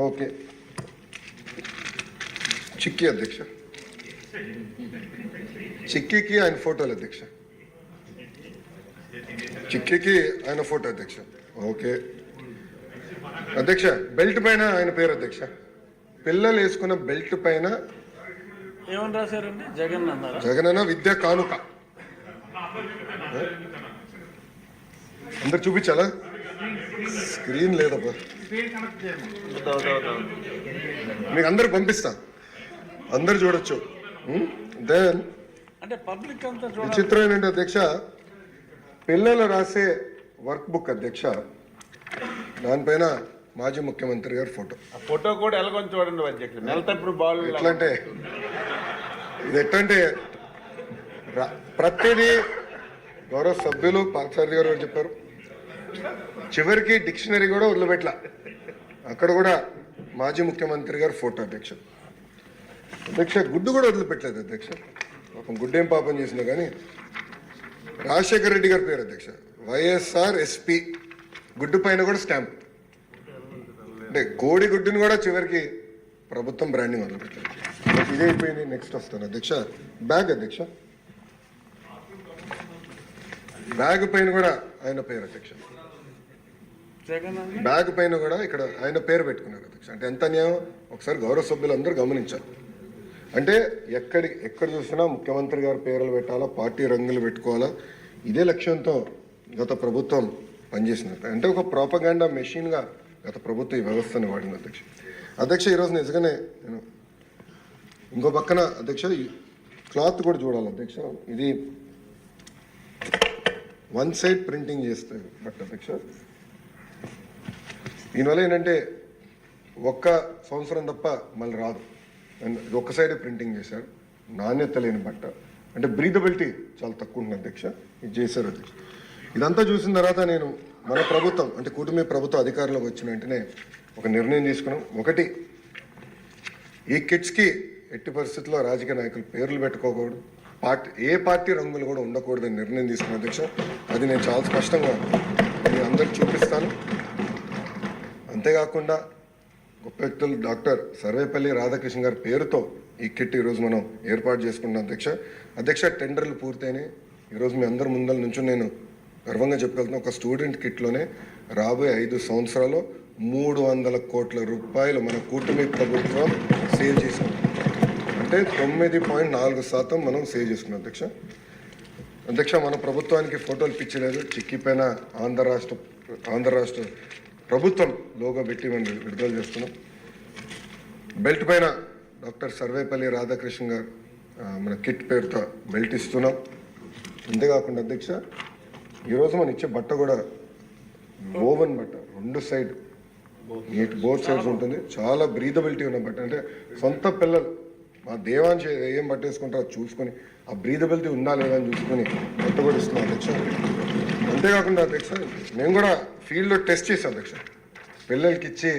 Okay. Chikki అధ్యక్ష, చిక్కీకి ఆయన ఫోటోలు అధ్యక్ష, చిక్కీకి ఆయన ఫోటో అధ్యక్ష. ఓకే అధ్యక్ష, బెల్ట్ పైన ఆయన పేరు అధ్యక్ష. పిల్లలు వేసుకున్న బెల్ట్ పైన ఏమని రాశారండి? జగన్ అన్నారు. జగనన్న విద్యా కానుక. అందరు చూపించాలా? స్క్రీన్ లేదబ్బా, మీకు అందరు పంపిస్తా, అందరు చూడొచ్చు. దెన్ అంటే పబ్లిక్ అంతా విచిత్రం ఏంటంటే అధ్యక్ష, పిల్లలు రాసే వర్క్ బుక్ అధ్యక్ష, దానిపైన మాజీ ముఖ్యమంత్రి గారి ఫోటో. ఫోటో కూడా ఎలాగొని చూడండి అధ్యక్షుడు. నెలతప్పుడు బాల్ ఎట్లంటే ఇది ఎట్లంటే ప్రతిదీ గౌరవ సభ్యులు పార్థసారథి గారు చెప్పారు. చివరికి డిక్షనరీ కూడా వదిలిపెట్ల, అక్కడ కూడా మాజీ ముఖ్యమంత్రి గారు ఫోటో అధ్యక్ష. అధ్యక్ష గుడ్డు కూడా వదిలిపెట్టలేదు అధ్యక్ష, పాపం గుడ్డు ఏం పాపం చేసినా కానీ రాజశేఖర రెడ్డి గారి పేరు అధ్యక్ష. వైఎస్ఆర్ ఎస్పీ గుడ్డు పైన కూడా స్టాంప్. అంటే కోడి గుడ్డుని కూడా చివరికి ప్రభుత్వం బ్రాండింగ్ వదిలిపెట్టారు. ఇదే అయిపోయింది. నెక్స్ట్ వస్తాను అధ్యక్ష, బ్యాగ్ అధ్యక్ష. బ్యాగ్ పైన కూడా ఆయన పేరు అధ్యక్ష. బ్యాగ్ పైన కూడా ఇక్కడ ఆయన పేరు పెట్టుకున్నారు అధ్యక్ష. అంటే ఎంత న్యాయం ఒకసారి గౌరవ సభ్యులందరూ గమనించాలి. అంటే ఎక్కడ చూసినా ముఖ్యమంత్రి గారి పేర్లు పెట్టాలా, పార్టీ రంగులు పెట్టుకోవాలా, ఇదే లక్ష్యంతో గత ప్రభుత్వం పనిచేసినట్టు. అంటే ఒక ప్రాపగాండా మెషిన్గా గత ప్రభుత్వం ఈ వ్యవస్థను వాడింది అధ్యక్ష. అధ్యక్ష ఈరోజు నిజంగానే నేను ఇంకో పక్కన అధ్యక్ష క్లాత్ కూడా చూడాలి అధ్యక్ష. ఇది వన్ సైడ్ ప్రింటింగ్ చేస్తారు బట్ అధ్యక్ష, దీనివల్ల ఏంటంటే ఒక్క సంవత్సరం తప్ప మళ్ళీ రాదు. ఇది ఒక్క సైడే ప్రింటింగ్ చేశారు, నాణ్యత లేని బట్ట. అంటే బ్రీదబిలిటీ చాలా తక్కువ ఉంది అధ్యక్ష. ఇది చేశారు అధ్యక్ష. ఇదంతా చూసిన తర్వాత నేను మన ప్రభుత్వం అంటే కూటమి ప్రభుత్వం అధికారంలోకి వచ్చిన వెంటనే ఒక నిర్ణయం తీసుకున్నాం. ఒకటి, ఈ కిట్స్కి ఎట్టి పరిస్థితుల్లో రాజకీయ నాయకులు పేర్లు పెట్టుకోకూడదు, ఏ పార్టీ రంగులు కూడా ఉండకూడదని నిర్ణయం తీసుకున్న అధ్యక్ష. అది నేను చాలా స్పష్టంగా మీ అందరికి చూపిస్తాను. అంతేకాకుండా గొప్ప వ్యక్తులు డాక్టర్ సర్వేపల్లి రాధాకృష్ణ గారి పేరుతో ఈ కిట్ ఈరోజు మనం ఏర్పాటు చేసుకున్నాం అధ్యక్ష. అధ్యక్ష టెండర్లు పూర్తయినాయి. ఈరోజు మీ అందరి ముందల నుంచి నేను గర్వంగా చెప్పగలుగుతున్నా, ఒక స్టూడెంట్ కిట్లోనే రాబోయే 5 సంవత్సరాల్లో 300 కోట్ల రూపాయలు మన కూటమి ప్రభుత్వం సేవ్ చేసాం. అంటే 9.4% మనం సేవ్ చేసుకున్నాం అధ్యక్ష. అధ్యక్ష మన ప్రభుత్వానికి ఫోటోలు పిచ్చలేదు, చిక్కీ పైన ఆంధ్ర రాష్ట్ర ప్రభుత్వం లోగో పెట్టి మనం విడుదల చేస్తున్నాం. బెల్ట్ పైన డాక్టర్ సర్వేపల్లి రాధాకృష్ణ గారు మన కిట్ పేరుతో బెల్ట్ ఇస్తున్నాం. అంతేకాకుండా అధ్యక్ష ఈరోజు మనం ఇచ్చే బట్ట కూడా ఓవెన్ బట్ట, 2 సైడ్ నీట్ బోత్ సైడ్స్ ఉంటుంది. చాలా బ్రీదబిలిటీ ఉన్న బట్ట. అంటే సొంత పిల్లలు మా దేవాంశ ఏం బట్ట వేసుకుంటారో చూసుకొని ఆ బ్రీదబిలిటీ ఉందా లేదా అని చూసుకొని బట్ట కూడా ఇస్తున్నాం అధ్యక్ష. అంతేకాకుండా అధ్యక్ష మేము కూడా ఫీల్డ్లో టెస్ట్ చేసాం అధ్యక్ష. పిల్లలకి ఇచ్చి